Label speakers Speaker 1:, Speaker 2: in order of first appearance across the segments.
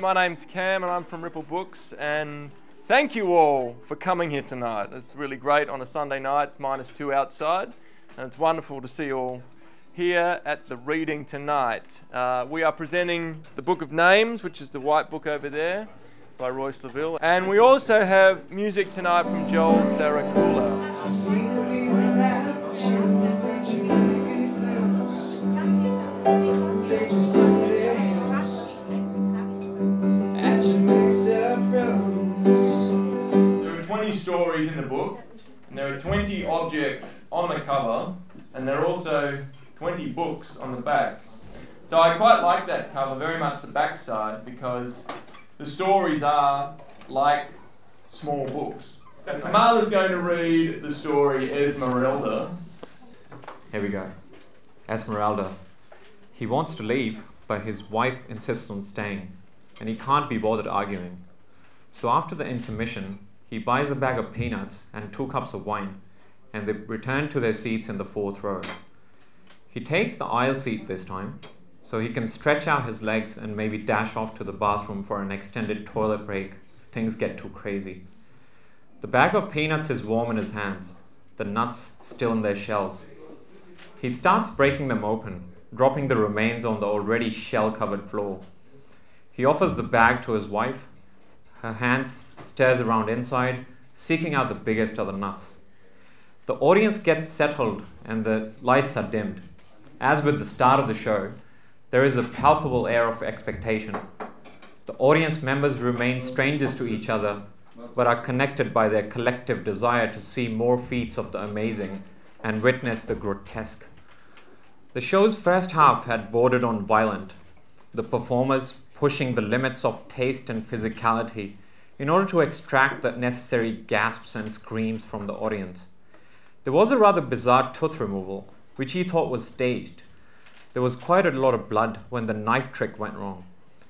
Speaker 1: my name's Cam and I'm from Ripple Books, and thank you all for coming here tonight. It's really great on a Sunday night. It's -2 outside, and it's wonderful to see you all here at the reading tonight. We are presenting the Book of Names, which is the white book over there by Royce, Leville, and we also have music tonight from Joel Saracula. There are 20 stories in the book, and there are 20 objects on the cover, and there are also 20 books on the back. So I quite like that cover, very much the back side, because the stories are like small books. Komal is going to read the story Esmeralda.
Speaker 2: Here we go. Esmeralda. He wants to leave, but his wife insists on staying, and he can't be bothered arguing. So after the intermission, he buys a bag of peanuts and 2 cups of wine, and they return to their seats in the 4th row. He takes the aisle seat this time, so he can stretch out his legs and maybe dash off to the bathroom for an extended toilet break if things get too crazy. The bag of peanuts is warm in his hands, the nuts still in their shells. He starts breaking them open, dropping the remains on the already shell-covered floor. He offers the bag to his wife. Her hand stares around inside, seeking out the biggest of the nuts. The audience gets settled and the lights are dimmed. As with the start of the show, there is a palpable air of expectation. The audience members remain strangers to each other, but are connected by their collective desire to see more feats of the amazing and witness the grotesque. The show's first half had bordered on violent, the performers pushing the limits of taste and physicality in order to extract the necessary gasps and screams from the audience. There was a rather bizarre tooth removal, which he thought was staged. There was quite a lot of blood when the knife trick went wrong.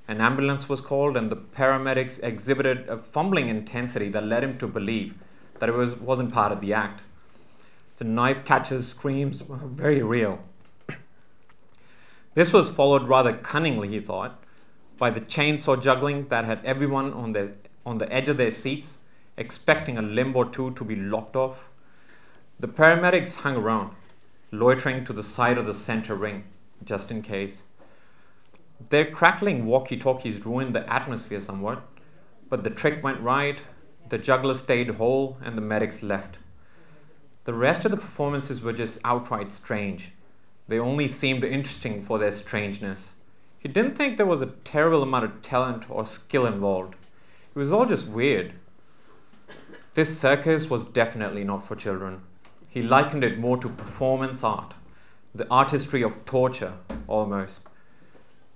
Speaker 2: An ambulance was called, and the paramedics exhibited a fumbling intensity that led him to believe that it wasn't part of the act. The knife catcher's screams were very real. This was followed rather cunningly, he thought, by the chainsaw juggling that had everyone on the edge of their seats, expecting a limb or two to be lopped off. The paramedics hung around, loitering to the side of the center ring, just in case. Their crackling walkie-talkies ruined the atmosphere somewhat, but the trick went right, the juggler stayed whole, and the medics left. The rest of the performances were just outright strange. They only seemed interesting for their strangeness. He didn't think there was a terrible amount of talent or skill involved. It was all just weird. This circus was definitely not for children. He likened it more to performance art, the artistry of torture, almost.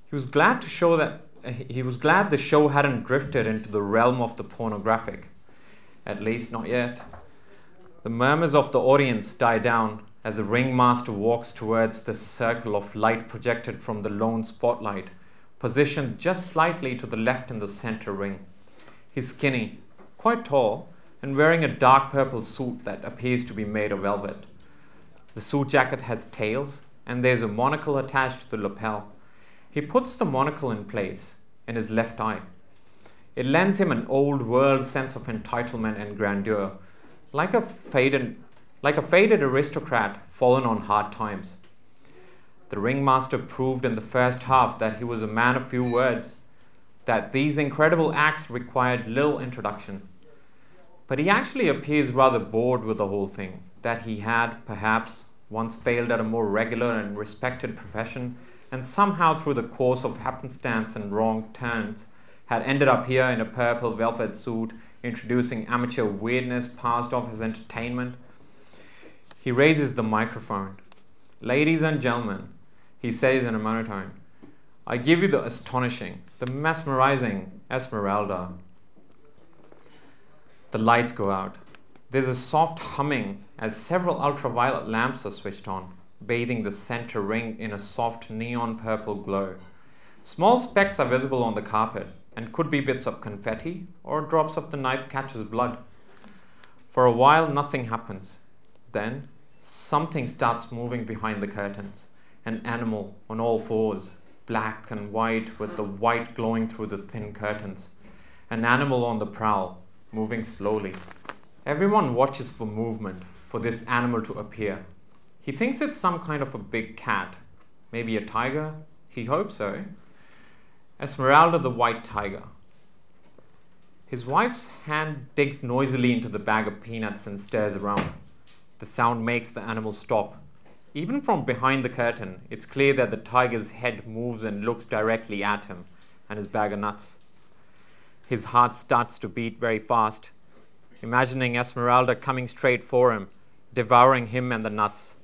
Speaker 2: He was glad the show hadn't drifted into the realm of the pornographic. At least not yet. The murmurs of the audience die down as the ringmaster walks towards the circle of light projected from the lone spotlight, positioned just slightly to the left in the center ring. He's skinny, quite tall, and wearing a dark purple suit that appears to be made of velvet. The suit jacket has tails, and there's a monocle attached to the lapel. He puts the monocle in place in his left eye. It lends him an old world sense of entitlement and grandeur, like a faded aristocrat fallen on hard times. The ringmaster proved in the first half that he was a man of few words, that these incredible acts required little introduction. But he actually appears rather bored with the whole thing, that he had, perhaps, once failed at a more regular and respected profession, and somehow through the course of happenstance and wrong turns, had ended up here in a purple velvet suit, introducing amateur weirdness passed off as entertainment. He raises the microphone. "Ladies and gentlemen," he says in a monotone, "I give you the astonishing, the mesmerizing Esmeralda." The lights go out. There's a soft humming as several ultraviolet lamps are switched on, bathing the center ring in a soft neon purple glow. Small specks are visible on the carpet and could be bits of confetti or drops of the knife catcher's blood. For a while, nothing happens. Then, something starts moving behind the curtains, an animal on all fours, black and white with the white glowing through the thin curtains. An animal on the prowl, moving slowly. Everyone watches for movement, for this animal to appear. He thinks it's some kind of a big cat, maybe a tiger. He hopes so. Esmeralda the white tiger. His wife's hand digs noisily into the bag of peanuts and stares around. The sound makes the animal stop. Even from behind the curtain, it's clear that the tiger's head moves and looks directly at him and his bag of nuts. His heart starts to beat very fast, imagining Esmeralda coming straight for him, devouring him and the nuts.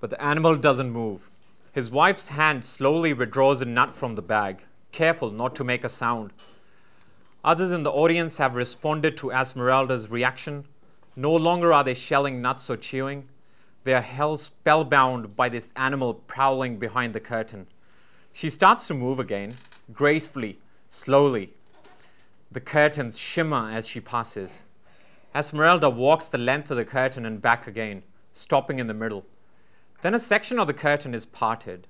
Speaker 2: But the animal doesn't move. His wife's hand slowly withdraws a nut from the bag, careful not to make a sound. Others in the audience have responded to Esmeralda's reaction. No longer are they shelling nuts or chewing. They are held spellbound by this animal prowling behind the curtain. She starts to move again, gracefully, slowly. The curtains shimmer as she passes. Esmeralda walks the length of the curtain and back again, stopping in the middle. Then a section of the curtain is parted.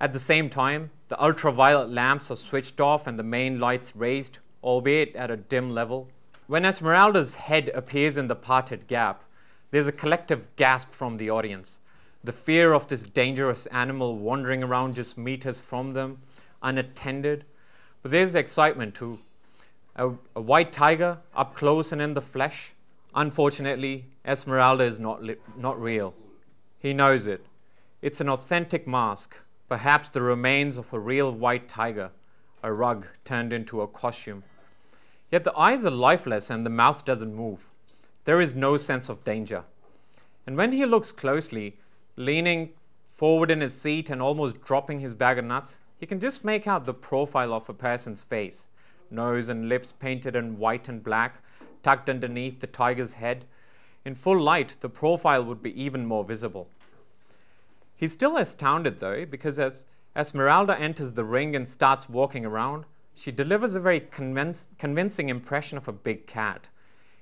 Speaker 2: At the same time, the ultraviolet lamps are switched off and the main lights raised, albeit at a dim level. When Esmeralda's head appears in the parted gap, there's a collective gasp from the audience. The fear of this dangerous animal wandering around just meters from them, unattended. But there's excitement too. A white tiger up close and in the flesh. Unfortunately, Esmeralda is not real. He knows it. It's an authentic mask, perhaps the remains of a real white tiger, a rug turned into a costume. Yet the eyes are lifeless and the mouth doesn't move. There is no sense of danger. And when he looks closely, leaning forward in his seat and almost dropping his bag of nuts, you can just make out the profile of a person's face, nose and lips painted in white and black, tucked underneath the tiger's head. In full light, the profile would be even more visible. He's still astounded though, because as Esmeralda enters the ring and starts walking around, she delivers a very convincing impression of a big cat.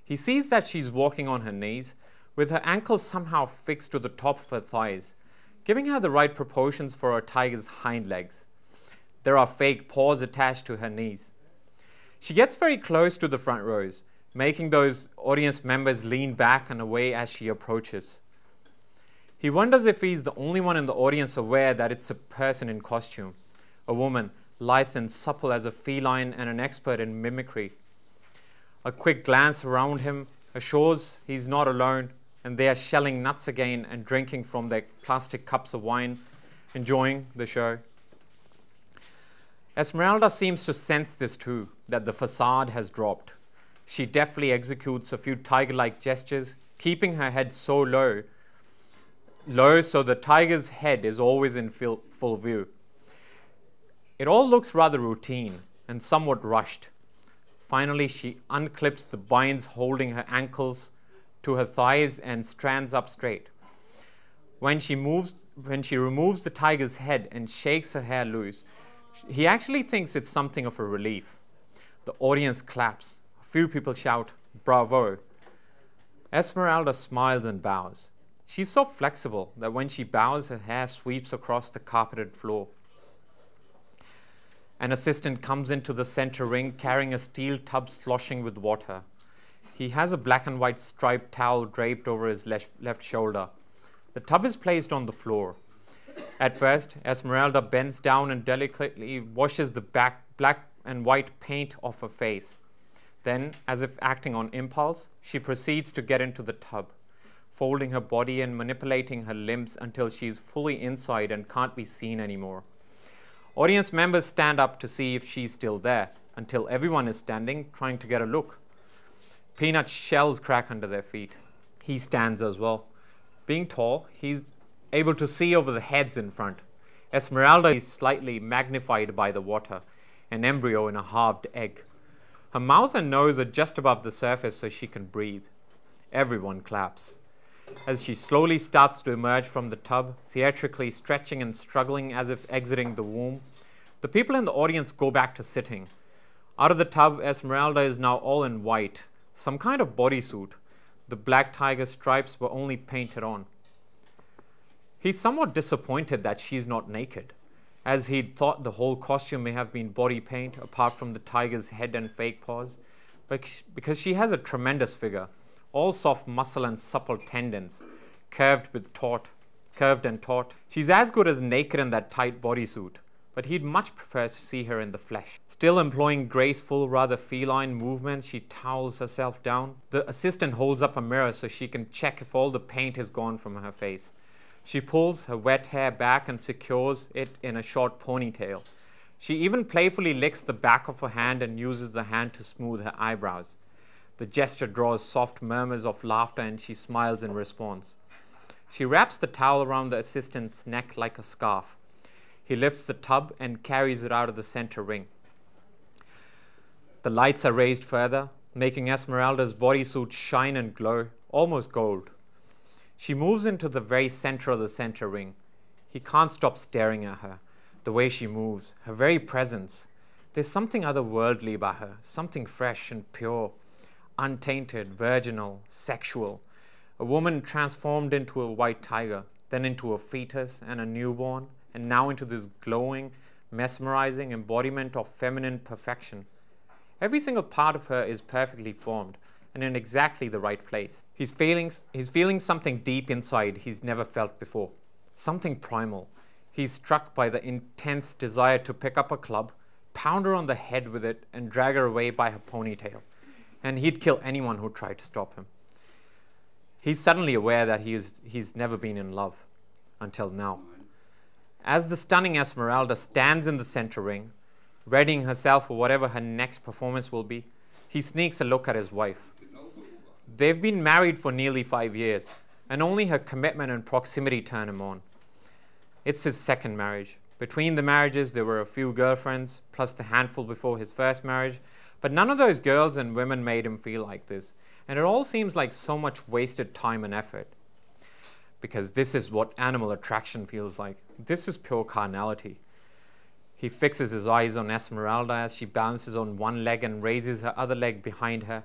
Speaker 2: He sees that she's walking on her knees, with her ankles somehow fixed to the top of her thighs, giving her the right proportions for a tiger's hind legs. There are fake paws attached to her knees. She gets very close to the front rows, making those audience members lean back and away as she approaches. He wonders if he's the only one in the audience aware that it's a person in costume, a woman, lithe and supple as a feline and an expert in mimicry. A quick glance around him assures he's not alone, and they are shelling nuts again and drinking from their plastic cups of wine, enjoying the show. Esmeralda seems to sense this too, that the facade has dropped. She deftly executes a few tiger-like gestures, keeping her head so low so the tiger's head is always in full view. It all looks rather routine and somewhat rushed. Finally, she unclips the binds holding her ankles to her thighs and stands up straight. When she removes the tiger's head and shakes her hair loose, he actually thinks it's something of a relief. The audience claps. A few people shout, "Bravo." Esmeralda smiles and bows. She's so flexible that when she bows, her hair sweeps across the carpeted floor. An assistant comes into the center ring carrying a steel tub sloshing with water. He has a black and white striped towel draped over his left shoulder. The tub is placed on the floor. At first, Esmeralda bends down and delicately washes the black and white paint off her face. Then, as if acting on impulse, she proceeds to get into the tub, folding her body and manipulating her limbs until she is fully inside and can't be seen anymore. Audience members stand up to see if she's still there, until everyone is standing, trying to get a look. Peanut shells crack under their feet. He stands as well. Being tall, he's able to see over the heads in front. Esmeralda is slightly magnified by the water, an embryo in a halved egg. Her mouth and nose are just above the surface so she can breathe. Everyone claps. As she slowly starts to emerge from the tub, theatrically stretching and struggling as if exiting the womb, the people in the audience go back to sitting. Out of the tub, Esmeralda is now all in white, some kind of bodysuit. The black tiger stripes were only painted on. He's somewhat disappointed that she's not naked. as he'd thought the whole costume may have been body paint, apart from the tiger's head and fake paws. But because she has a tremendous figure, all soft muscle and supple tendons, curved and taut. She's as good as naked in that tight bodysuit, but he'd much prefer to see her in the flesh. Still employing graceful, rather feline movements, she towels herself down. The assistant holds up a mirror so she can check if all the paint is gone from her face. She pulls her wet hair back and secures it in a short ponytail. She even playfully licks the back of her hand and uses the hand to smooth her eyebrows. The gesture draws soft murmurs of laughter and she smiles in response. She wraps the towel around the assistant's neck like a scarf. He lifts the tub and carries it out of the center ring. The lights are raised further, making Esmeralda's bodysuit shine and glow, almost gold. She moves into the very center of the center ring. He can't stop staring at her. The way she moves, her very presence. There's something otherworldly about her, something fresh and pure, untainted, virginal, sexual. A woman transformed into a white tiger, then into a fetus and a newborn, and now into this glowing, mesmerizing embodiment of feminine perfection. Every single part of her is perfectly formed and in exactly the right place. He's feeling something deep inside he's never felt before, something primal. He's struck by the intense desire to pick up a club, pound her on the head with it, and drag her away by her ponytail. And he'd kill anyone who tried to stop him. He's suddenly aware that he's never been in love, until now. As the stunning Esmeralda stands in the center ring, readying herself for whatever her next performance will be, he sneaks a look at his wife. They've been married for nearly 5 years, and only her commitment and proximity turn him on. It's his second marriage. Between the marriages, there were a few girlfriends, plus the handful before his first marriage, but none of those girls and women made him feel like this, and it all seems like so much wasted time and effort. Because this is what animal attraction feels like. This is pure carnality. He fixes his eyes on Esmeralda as she balances on one leg and raises her other leg behind her,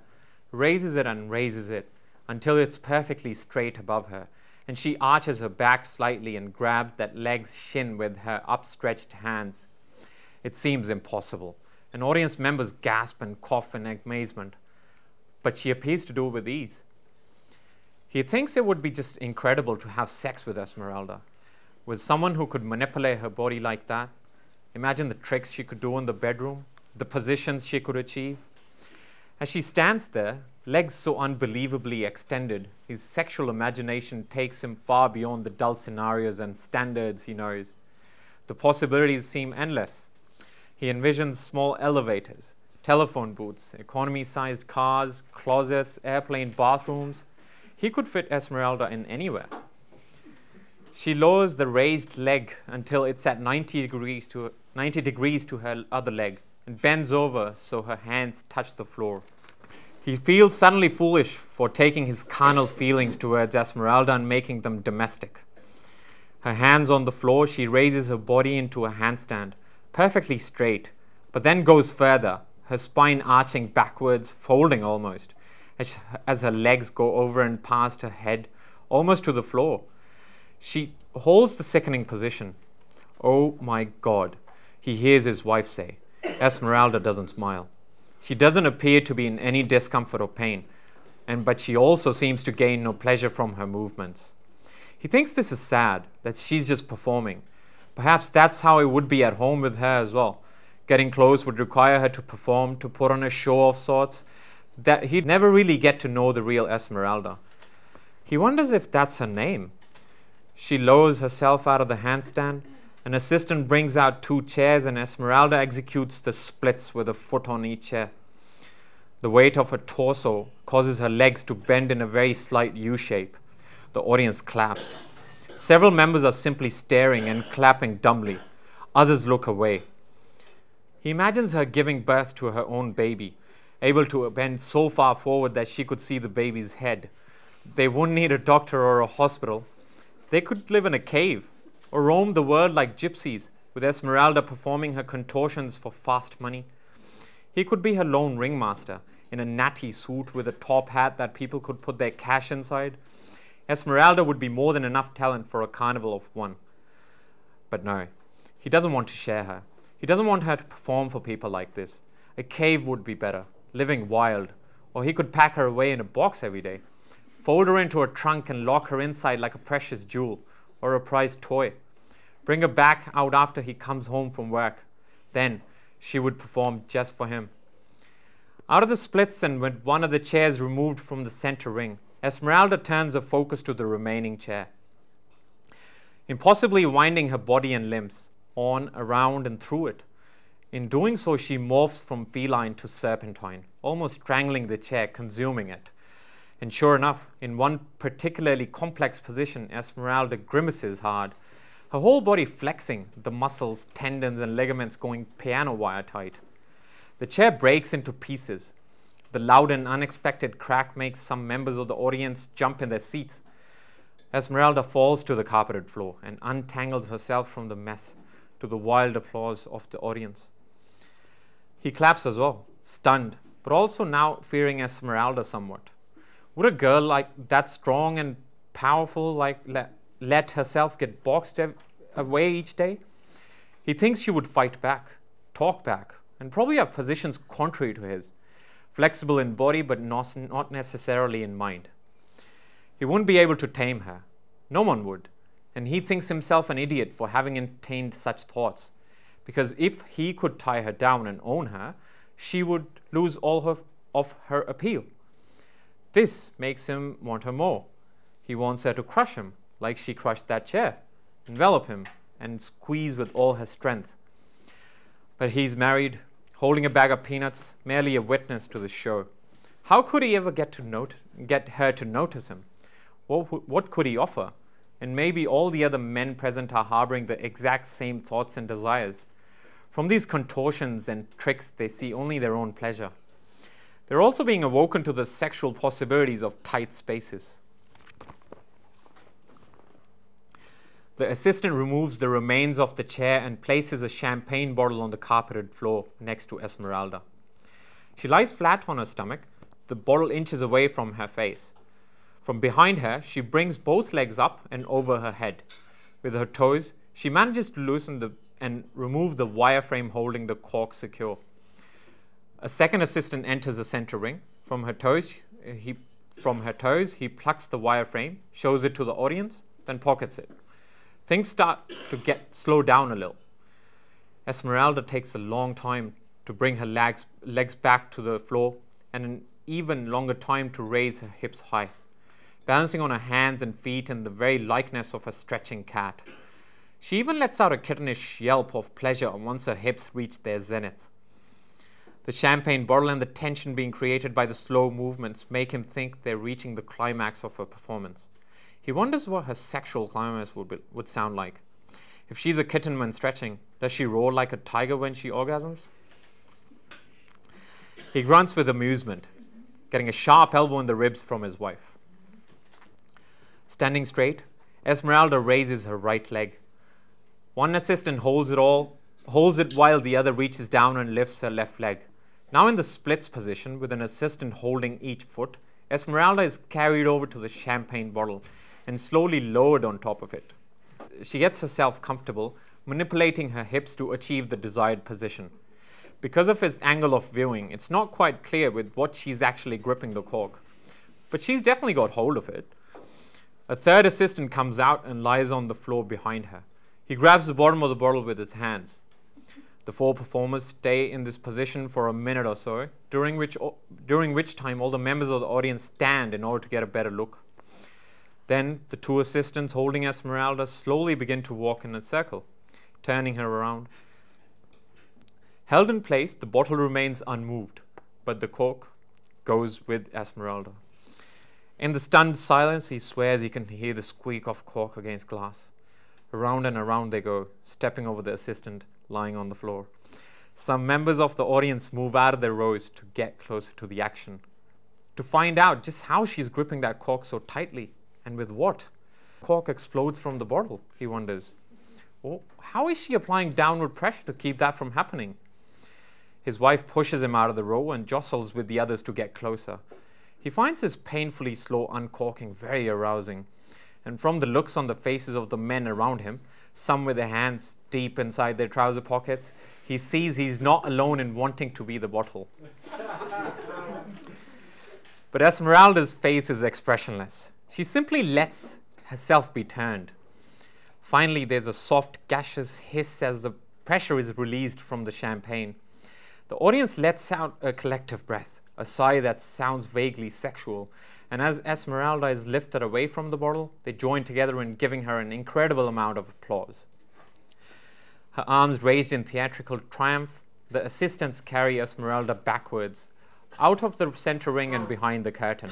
Speaker 2: raises it and raises it until it's perfectly straight above her, and she arches her back slightly and grabs that leg's shin with her upstretched hands. It seems impossible, and audience members gasp and cough in amazement, but she appears to do it with ease. He thinks it would be just incredible to have sex with Esmeralda, with someone who could manipulate her body like that. Imagine the tricks she could do in the bedroom, the positions she could achieve. As she stands there, legs so unbelievably extended, his sexual imagination takes him far beyond the dull scenarios and standards he knows. The possibilities seem endless. He envisions small elevators, telephone booths, economy-sized cars, closets, airplane bathrooms. He could fit Esmeralda in anywhere. She lowers the raised leg until it's at 90 degrees to her other leg and bends over so her hands touch the floor. He feels suddenly foolish for taking his carnal feelings towards Esmeralda and making them domestic. Her hands on the floor, she raises her body into a handstand, perfectly straight, but then goes further, her spine arching backwards, folding almost, as her legs go over and past her head, almost to the floor. She holds the sickening position. "Oh my God," he hears his wife say. Esmeralda doesn't smile. She doesn't appear to be in any discomfort or pain, but she also seems to gain no pleasure from her movements. He thinks this is sad, that she's just performing. Perhaps that's how it would be at home with her as well. Getting close would require her to perform, to put on a show of sorts, that he'd never really get to know the real Esmeralda. He wonders if that's her name. She lowers herself out of the handstand. An assistant brings out 2 chairs and Esmeralda executes the splits with a foot on each chair. The weight of her torso causes her legs to bend in a very slight U shape. The audience claps. Several members are simply staring and clapping dumbly. Others look away. He imagines her giving birth to her own baby, able to bend so far forward that she could see the baby's head. They wouldn't need a doctor or a hospital. They could live in a cave or roam the world like gypsies, with Esmeralda performing her contortions for fast money. He could be her lone ringmaster in a natty suit with a top hat that people could put their cash inside. Esmeralda would be more than enough talent for a carnival of one. But no, He doesn't want to share her. He doesn't want her to perform for people like this. A cave would be better, living wild. Or he could pack her away in a box every day, fold her into a trunk and lock her inside like a precious jewel or a prized toy. Bring her back out after he comes home from work. Then she would perform just for him. Out of the splits and with one of the chairs removed from the center ring, Esmeralda turns her focus to the remaining chair. Impossibly winding her body and limbs, on, around, and through it. In doing so, she morphs from feline to serpentine, almost strangling the chair, consuming it. And sure enough, in one particularly complex position, Esmeralda grimaces hard, her whole body flexing, the muscles, tendons, and ligaments going piano wire tight. The chair breaks into pieces. The loud and unexpected crack makes some members of the audience jump in their seats. Esmeralda falls to the carpeted floor and untangles herself from the mess, to the wild applause of the audience. He claps as well, stunned, but also now fearing Esmeralda somewhat. Would a girl like that strong and powerful let herself get boxed away each day? He thinks she would fight back, talk back, and probably have positions contrary to his, flexible in body but not necessarily in mind. He wouldn't be able to tame her. No one would. And he thinks himself an idiot for having entertained such thoughts. Because if he could tie her down and own her, she would lose all of her appeal. This makes him want her more. He wants her to crush him, like she crushed that chair, envelop him, and squeeze with all her strength. But he's married, holding a bag of peanuts, merely a witness to the show. How could he ever get her to notice him? What could he offer? And maybe all the other men present are harboring the exact same thoughts and desires. From these contortions and tricks, they see only their own pleasure. They're also being awoken to the sexual possibilities of tight spaces. The assistant removes the remains of the chair and places a champagne bottle on the carpeted floor next to Esmeralda. She lies flat on her stomach, the bottle inches away from her face. From behind her, she brings both legs up and over her head. With her toes, she manages to loosen and remove the wireframe holding the cork secure. A second assistant enters the center ring. From her toes, he plucks the wireframe, shows it to the audience, then pockets it. Things start to slow down a little. Esmeralda takes a long time to bring her legs back to the floor and an even longer time to raise her hips high, balancing on her hands and feet in the very likeness of a stretching cat. She even lets out a kittenish yelp of pleasure once her hips reach their zenith. The champagne bottle and the tension being created by the slow movements make him think they're reaching the climax of her performance. He wonders what her sexual climax would sound like. If she's a kitten when stretching, does she roar like a tiger when she orgasms? He grunts with amusement, getting a sharp elbow in the ribs from his wife. Standing straight, Esmeralda raises her right leg. One assistant holds it while the other reaches down and lifts her left leg. Now in the splits position, with an assistant holding each foot, Esmeralda is carried over to the champagne bottle and slowly lowered on top of it. She gets herself comfortable, manipulating her hips to achieve the desired position. Because of his angle of viewing, it's not quite clear with what she's actually gripping the cork, but she's definitely got hold of it. A third assistant comes out and lies on the floor behind her. He grabs the bottom of the bottle with his hands. The four performers stay in this position for a minute or so, during which time all the members of the audience stand in order to get a better look. Then the two assistants holding Esmeralda slowly begin to walk in a circle, turning her around. Held in place, the bottle remains unmoved, but the cork goes with Esmeralda. In the stunned silence, he swears he can hear the squeak of cork against glass. Around and around they go, stepping over the assistant lying on the floor. Some members of the audience move out of their rows to get closer to the action, to find out just how she's gripping that cork so tightly, and with what. Cork explodes from the bottle, he wonders. Oh, how is she applying downward pressure to keep that from happening? His wife pushes him out of the row and jostles with the others to get closer. He finds this painfully slow uncorking very arousing, and from the looks on the faces of the men around him, some with their hands deep inside their trouser pockets. He sees he's not alone in wanting to be the bottle. But Esmeralda's face is expressionless. She simply lets herself be turned. Finally, there's a soft, gaseous hiss as the pressure is released from the champagne. The audience lets out a collective breath, a sigh that sounds vaguely sexual. And as Esmeralda is lifted away from the bottle, they join together in giving her an incredible amount of applause. Her arms raised in theatrical triumph, the assistants carry Esmeralda backwards, out of the center ring and behind the curtain.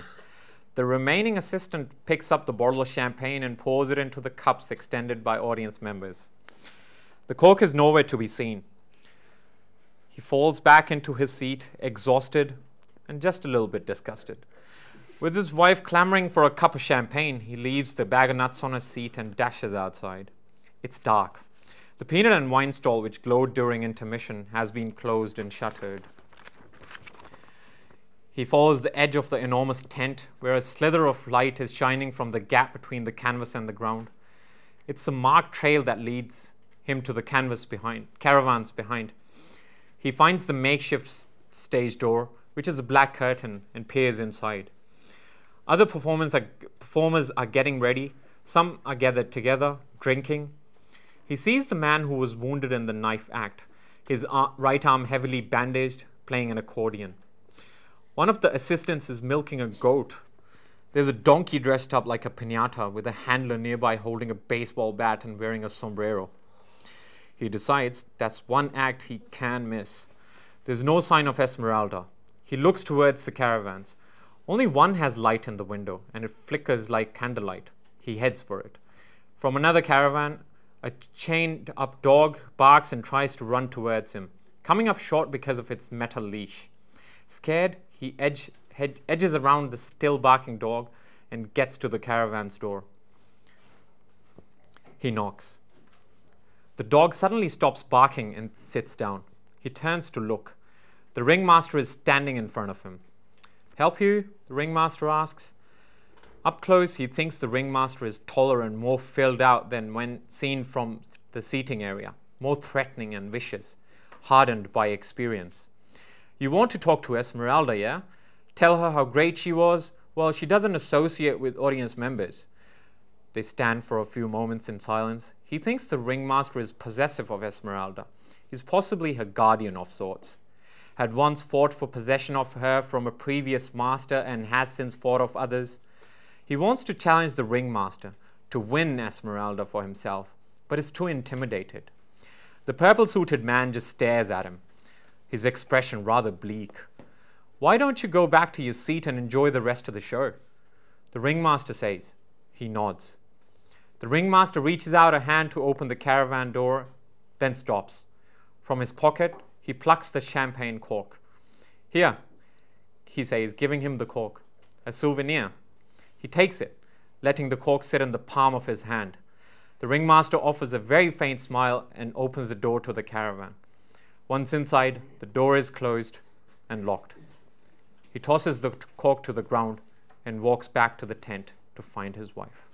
Speaker 2: The remaining assistant picks up the bottle of champagne and pours it into the cups extended by audience members. The cork is nowhere to be seen. He falls back into his seat, exhausted and just a little bit disgusted. With his wife clamoring for a cup of champagne, he leaves the bag of nuts on his seat and dashes outside. It's dark. The peanut and wine stall, which glowed during intermission, has been closed and shuttered. He follows the edge of the enormous tent, where a slither of light is shining from the gap between the canvas and the ground. It's a marked trail that leads him to the caravans behind. He finds the makeshift stage door, which is a black curtain, and peers inside. Other performers are getting ready. Some are gathered together, drinking. He sees the man who was wounded in the knife act, his right arm heavily bandaged, playing an accordion. One of the assistants is milking a goat. There's a donkey dressed up like a piñata with a handler nearby holding a baseball bat and wearing a sombrero. He decides that's one act he can miss. There's no sign of Esmeralda. He looks towards the caravans. Only one has light in the window, and it flickers like candlelight. He heads for it. From another caravan, a chained-up dog barks and tries to run towards him, coming up short because of its metal leash. Scared, he edges around the still barking dog and gets to the caravan's door. He knocks. The dog suddenly stops barking and sits down. He turns to look. The ringmaster is standing in front of him. "Help you?" the ringmaster asks. Up close, he thinks the ringmaster is taller and more filled out than when seen from the seating area, more threatening and vicious, hardened by experience. "You want to talk to Esmeralda, yeah? Tell her how great she was? Well, she doesn't associate with audience members." They stand for a few moments in silence. He thinks the ringmaster is possessive of Esmeralda. He's possibly her guardian of sorts. Had once fought for possession of her from a previous master and has since fought of others. He wants to challenge the ringmaster, to win Esmeralda for himself, but is too intimidated. The purple-suited man just stares at him, his expression rather bleak. "Why don't you go back to your seat and enjoy the rest of the show?" The ringmaster says. He nods. The ringmaster reaches out a hand to open the caravan door, then stops. From his pocket, he plucks the champagne cork. "Here," he says, giving him the cork. "A souvenir." He takes it, letting the cork sit in the palm of his hand. The ringmaster offers a very faint smile and opens the door to the caravan. Once inside, the door is closed and locked. He tosses the cork to the ground and walks back to the tent to find his wife.